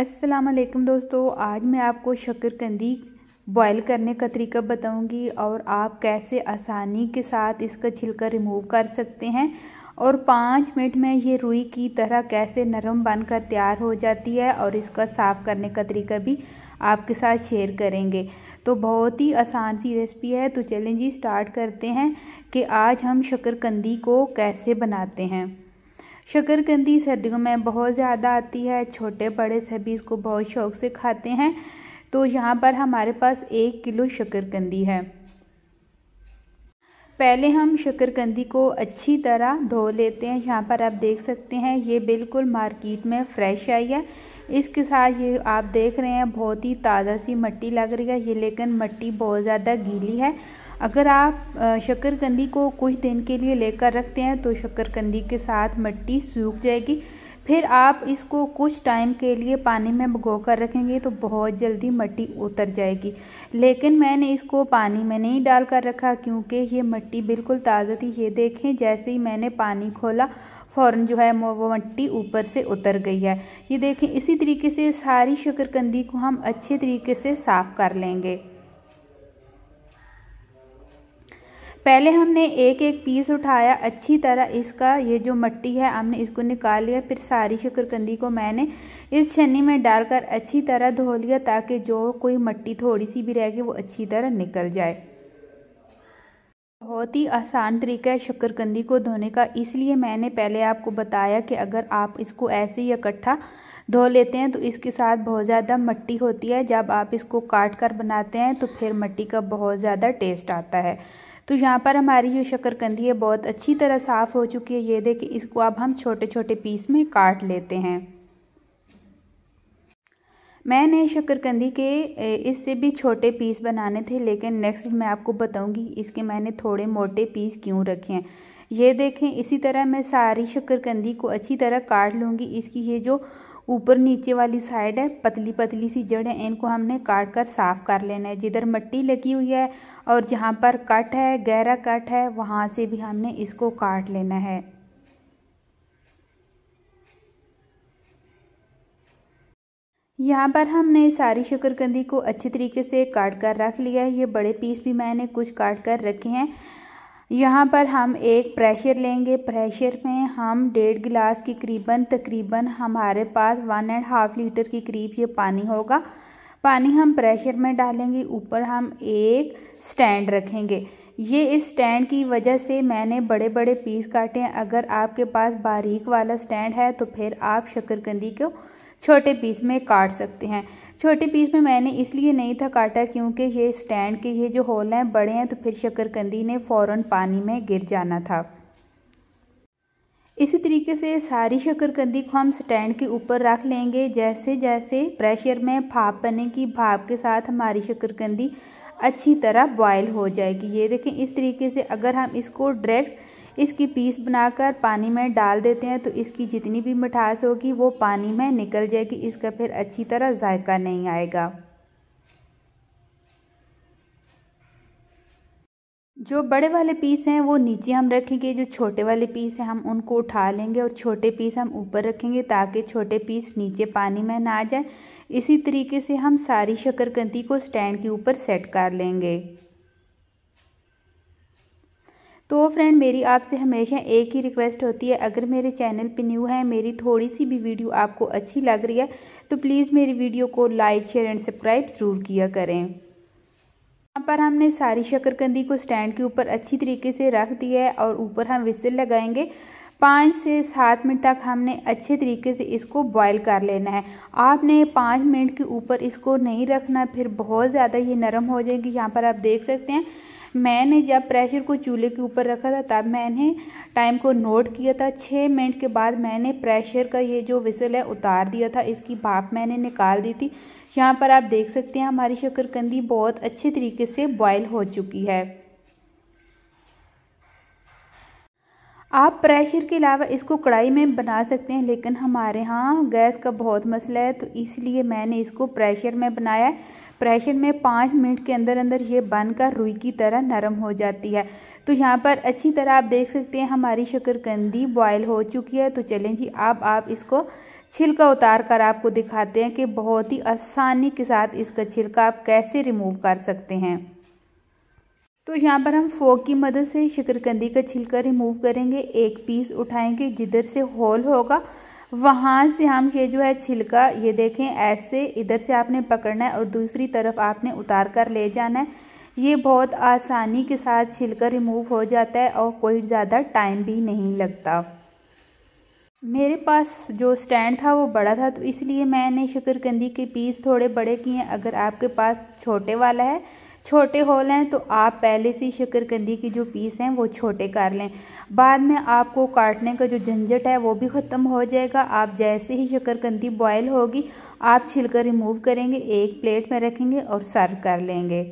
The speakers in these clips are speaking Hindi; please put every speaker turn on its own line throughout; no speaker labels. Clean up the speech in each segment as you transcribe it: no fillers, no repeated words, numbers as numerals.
अस्सलाम वालेकुम दोस्तों, आज मैं आपको शक्करकंदी बॉयल करने का तरीका बताऊंगी और आप कैसे आसानी के साथ इसका छिलका रिमूव कर सकते हैं और 5 मिनट में ये रुई की तरह कैसे नरम बनकर तैयार हो जाती है और इसका साफ़ करने का तरीका भी आपके साथ शेयर करेंगे। तो बहुत ही आसान सी रेसिपी है। तो चलें जी स्टार्ट करते हैं कि आज हम शक्करकंदी को कैसे बनाते हैं। शक्करकंदी सर्दियों में बहुत ज़्यादा आती है, छोटे बड़े सभी इसको बहुत शौक़ से खाते हैं। तो यहाँ पर हमारे पास 1 किलो शक्करकंदी है। पहले हम शक्करकंदी को अच्छी तरह धो लेते हैं। यहाँ पर आप देख सकते हैं ये बिल्कुल मार्केट में फ़्रेश आई है। इसके साथ ये आप देख रहे हैं बहुत ही ताज़ा सी मिट्टी लग रही है ये, लेकिन मिट्टी बहुत ज़्यादा गीली है। अगर आप शक्करकंदी को कुछ दिन के लिए लेकर रखते हैं तो शक्करकंदी के साथ मिट्टी सूख जाएगी। फिर आप इसको कुछ टाइम के लिए पानी में भिगो कर रखेंगे तो बहुत जल्दी मिट्टी उतर जाएगी। लेकिन मैंने इसको पानी में नहीं डाल कर रखा क्योंकि ये मिट्टी बिल्कुल ताज़ा थी। ये देखें, जैसे ही मैंने पानी खोला फ़ौरन जो है वो मिट्टी ऊपर से उतर गई है। ये देखें, इसी तरीके से सारी शक्करकंदी को हम अच्छे तरीके से साफ़ कर लेंगे। पहले हमने एक एक पीस उठाया, अच्छी तरह इसका ये जो मिट्टी है हमने इसको निकाल लिया। फिर सारी शक्करकंदी को मैंने इस छन्नी में डालकर अच्छी तरह धो लिया ताकि जो कोई मिट्टी थोड़ी सी भी रहेगी वो अच्छी तरह निकल जाए। बहुत ही आसान तरीका है शक्करकंदी को धोने का, इसलिए मैंने पहले आपको बताया कि अगर आप इसको ऐसे ही इकट्ठा धो लेते हैं तो इसके साथ बहुत ज़्यादा मिट्टी होती है। जब आप इसको काट कर बनाते हैं तो फिर मिट्टी का बहुत ज़्यादा टेस्ट आता है। तो यहाँ पर हमारी जो शक्करकंदी है बहुत अच्छी तरह साफ़ हो चुकी है। ये देखिए, इसको अब हम छोटे छोटे पीस में काट लेते हैं। मैंने शक्करकंदी के इससे भी छोटे पीस बनाने थे, लेकिन नेक्स्ट मैं आपको बताऊंगी इसके मैंने थोड़े मोटे पीस क्यों रखे हैं। ये देखें, इसी तरह मैं सारी शक्करकंदी को अच्छी तरह काट लूँगी। इसकी ये जो ऊपर नीचे वाली साइड है, पतली पतली सी जड़ें, इनको हमने काट कर साफ़ कर लेना है। जिधर मिट्टी लगी हुई है और जहाँ पर कट है, गहरा कट है, वहाँ से भी हमने इसको काट लेना है। यहाँ पर हमने सारी शक्करकंदी को अच्छी तरीके से काट कर रख लिया है। ये बड़े पीस भी मैंने कुछ काट कर रखे हैं। यहाँ पर हम एक प्रेशर लेंगे। प्रेशर में हम 1.5 गिलास की तकरीबन हमारे पास 1.5 लीटर के करीब ये पानी होगा। पानी हम प्रेशर में डालेंगे। ऊपर हम एक स्टैंड रखेंगे। ये इस स्टैंड की वजह से मैंने बड़े बड़े पीस काटे हैं। अगर आपके पास बारीक वाला स्टैंड है तो फिर आप शक्करकंदी को छोटे पीस में काट सकते हैं। छोटे पीस में मैंने इसलिए नहीं था काटा क्योंकि ये स्टैंड के ये जो होल हैं बड़े हैं, तो फिर शक्करकंदी ने फ़ौरन पानी में गिर जाना था। इसी तरीके से सारी शक्करकंदी को हम स्टैंड के ऊपर रख लेंगे। जैसे जैसे प्रेशर में भाप बनेगी, भाप के साथ हमारी शक्करकंदी अच्छी तरह बॉयल हो जाएगी। ये देखें, इस तरीके से अगर हम इसको डायरेक्ट इसकी पीस बनाकर पानी में डाल देते हैं तो इसकी जितनी भी मिठास होगी वो पानी में निकल जाएगी। इसका फिर अच्छी तरह जायका नहीं आएगा। जो बड़े वाले पीस हैं वो नीचे हम रखेंगे, जो छोटे वाले पीस हैं हम उनको उठा लेंगे और छोटे पीस हम ऊपर रखेंगे ताकि छोटे पीस नीचे पानी में ना जाए। इसी तरीके से हम सारी शक्करकंदी को स्टैंड के ऊपर सेट कर लेंगे। तो फ्रेंड, मेरी आपसे हमेशा एक ही रिक्वेस्ट होती है, अगर मेरे चैनल पे न्यू है, मेरी थोड़ी सी भी वीडियो आपको अच्छी लग रही है तो प्लीज़ मेरी वीडियो को लाइक शेयर एंड सब्सक्राइब ज़रूर किया करें। यहाँ पर हमने सारी शक्करकंदी को स्टैंड के ऊपर अच्छी तरीके से रख दिया है और ऊपर हम विसिल लगाएंगे। 5 से 7 मिनट तक हमने अच्छे तरीके से इसको बॉयल कर लेना है। आपने 5 मिनट के ऊपर इसको नहीं रखना, फिर बहुत ज़्यादा ये नरम हो जाएगी। यहाँ पर आप देख सकते हैं, मैंने जब प्रेशर को चूल्हे के ऊपर रखा था तब मैंने टाइम को नोट किया था। 6 मिनट के बाद मैंने प्रेशर का ये जो विसल है उतार दिया था, इसकी भाप मैंने निकाल दी थी। यहाँ पर आप देख सकते हैं हमारी शक्करकंदी बहुत अच्छे तरीके से बॉयल हो चुकी है। आप प्रेशर के अलावा इसको कढ़ाई में बना सकते हैं, लेकिन हमारे यहाँ गैस का बहुत मसला है तो इसलिए मैंने इसको प्रेशर में बनाया है। प्रेशर में 5 मिनट के अंदर अंदर ये बनकर रुई की तरह नरम हो जाती है। तो यहाँ पर अच्छी तरह आप देख सकते हैं हमारी शक्करकंदी बॉयल हो चुकी है। तो चलें जी, अब आप इसको छिलका उतार कर आपको दिखाते हैं कि बहुत ही आसानी के साथ इसका छिलका आप कैसे रिमूव कर सकते हैं। तो यहाँ पर हम फोक की मदद से शकरकंदी का छिलका रिमूव करेंगे। एक पीस उठाएंगे, जिधर से होल होगा वहाँ से हम ये जो है छिलका, ये देखें ऐसे इधर से आपने पकड़ना है और दूसरी तरफ आपने उतार कर ले जाना है। ये बहुत आसानी के साथ छिलका रिमूव हो जाता है और कोई ज़्यादा टाइम भी नहीं लगता। मेरे पास जो स्टैंड था वो बड़ा था, तो इसलिए मैंने शकरकंदी के पीस थोड़े बड़े किए हैं। अगर आपके पास छोटे वाला है, छोटे होल हैं, तो आप पहले से शकरकंदी के जो पीस हैं वो छोटे कर लें। बाद में आपको काटने का जो झंझट है वो भी ख़त्म हो जाएगा। आप जैसे ही शकरकंदी बॉयल होगी आप छिलका रिमूव करेंगे, एक प्लेट में रखेंगे और सर्व कर लेंगे।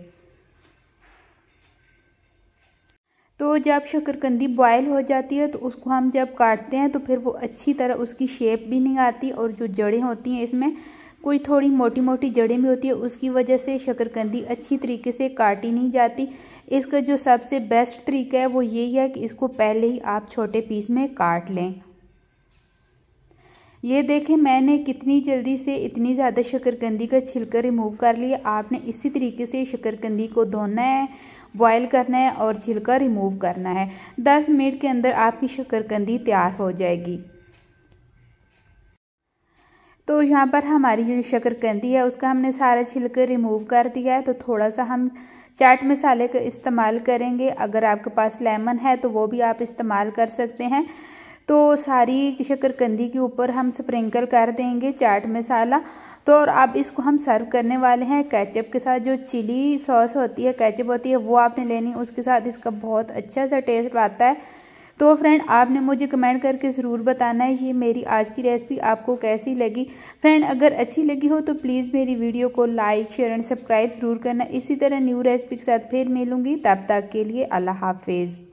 तो जब शकरकंदी बॉयल हो जाती है तो उसको हम जब काटते हैं तो फिर वो अच्छी तरह उसकी शेप भी नहीं आती, और जो जड़ें होती हैं इसमें कोई थोड़ी मोटी मोटी जड़ें भी होती है, उसकी वजह से शकरकंदी अच्छी तरीके से काटी नहीं जाती। इसका जो सबसे बेस्ट तरीका है वो यही है कि इसको पहले ही आप छोटे पीस में काट लें। ये देखें मैंने कितनी जल्दी से इतनी ज़्यादा शकरकंदी का छिलका रिमूव कर लिया। आपने इसी तरीके से शकरकंदी को धोना है, बॉयल करना है और छिलका रिमूव करना है। 10 मिनट के अंदर आपकी शकरकंदी तैयार हो जाएगी। तो यहाँ पर हमारी जो शकरकंदी है उसका हमने सारा छिलका रिमूव कर दिया है। तो थोड़ा सा हम चाट मसाले का इस्तेमाल करेंगे। अगर आपके पास लेमन है तो वो भी आप इस्तेमाल कर सकते हैं। तो सारी शकरकंदी के ऊपर हम स्प्रिंकल कर देंगे चाट मसाला। तो और अब इसको हम सर्व करने वाले हैं केचप के साथ। जो चिली सॉस होती है, केचप होती है, वो आपने लेनी, उसके साथ इसका बहुत अच्छा सा टेस्ट आता है। तो फ्रेंड आपने मुझे कमेंट करके ज़रूर बताना है ये मेरी आज की रेसिपी आपको कैसी लगी। फ्रेंड अगर अच्छी लगी हो तो प्लीज़ मेरी वीडियो को लाइक, शेयर एंड सब्सक्राइब ज़रूर करना। इसी तरह न्यू रेसिपी के साथ फिर मिलूँगी, तब तक के लिए अल्लाह हाफिज़।